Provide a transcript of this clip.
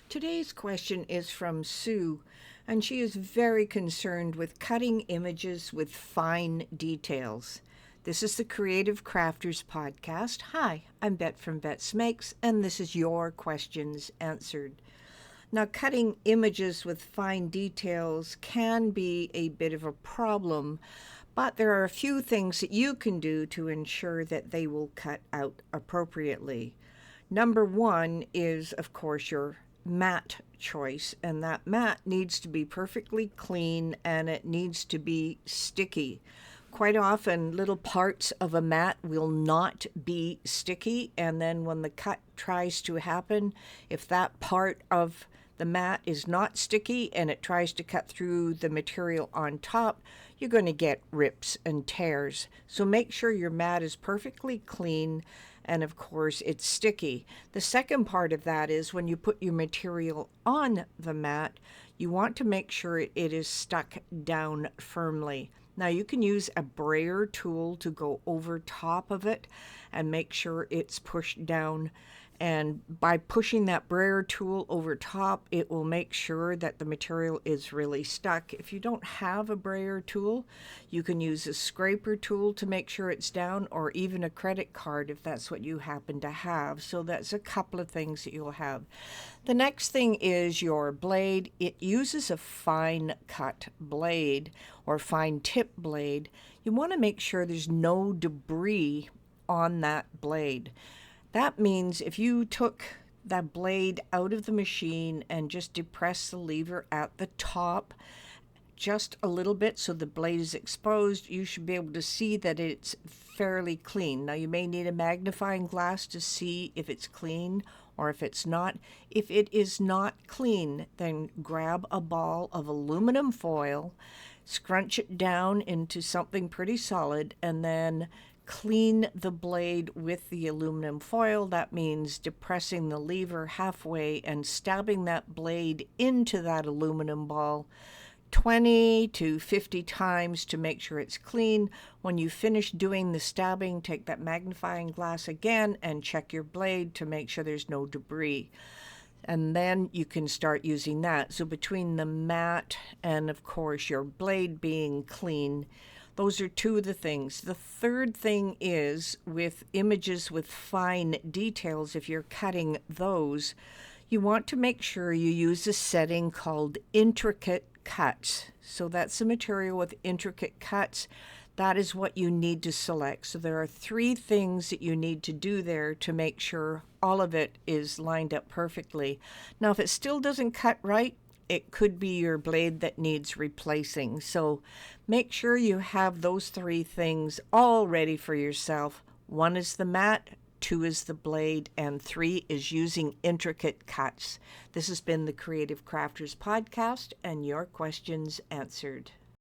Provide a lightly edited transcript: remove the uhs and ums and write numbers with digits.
Today's question is from Sue, and she is very concerned with cutting images with fine details. This is the Creative Crafters Podcast. Hi, I'm Bette from Bette's Makes, and this is your questions answered. Now, cutting images with fine details can be a bit of a problem, but there are a few things that you can do to ensure that they will cut out appropriately. Number one is, of course, your mat choice, and that mat needs to be perfectly clean and it needs to be sticky. Quite often, little parts of a mat will not be sticky, and then when the cut tries to happen, if that part of the mat is not sticky and it tries to cut through the material on top, you're going to get rips and tears. So make sure your mat is perfectly clean and of course it's sticky. The second part of that is when you put your material on the mat, you want to make sure it is stuck down firmly. Now you can use a brayer tool to go over top of it and make sure it's pushed down. And by pushing that brayer tool over top, it will make sure that the material is really stuck. If you don't have a brayer tool, you can use a scraper tool to make sure it's down, or even a credit card if that's what you happen to have. So that's a couple of things that you'll have. The next thing is your blade. It uses a fine cut blade or fine tip blade. You want to make sure there's no debris on that blade. That means if you took that blade out of the machine and just depress the lever at the top just a little bit so the blade is exposed, you should be able to see that it's fairly clean. Now you may need a magnifying glass to see if it's clean or if it's not. If it is not clean, then grab a ball of aluminum foil, scrunch it down into something pretty solid, and then clean the blade with the aluminum foil. That means depressing the lever halfway and stabbing that blade into that aluminum ball 20 to 50 times to make sure it's clean. When you finish doing the stabbing, take that magnifying glass again and check your blade to make sure there's no debris. And then you can start using that. So between the mat and, of course, your blade being clean, those are two of the things. The third thing is with images with fine details, if you're cutting those, you want to make sure you use a setting called intricate cuts. So that's the material with intricate cuts. That is what you need to select. So there are three things that you need to do there to make sure all of it is lined up perfectly. Now, if it still doesn't cut right, it could be your blade that needs replacing. So make sure you have those three things all ready for yourself. 1 is the mat, 2 is the blade, and 3 is using intricate cuts. This has been the Creative Crafters Podcast and your questions answered.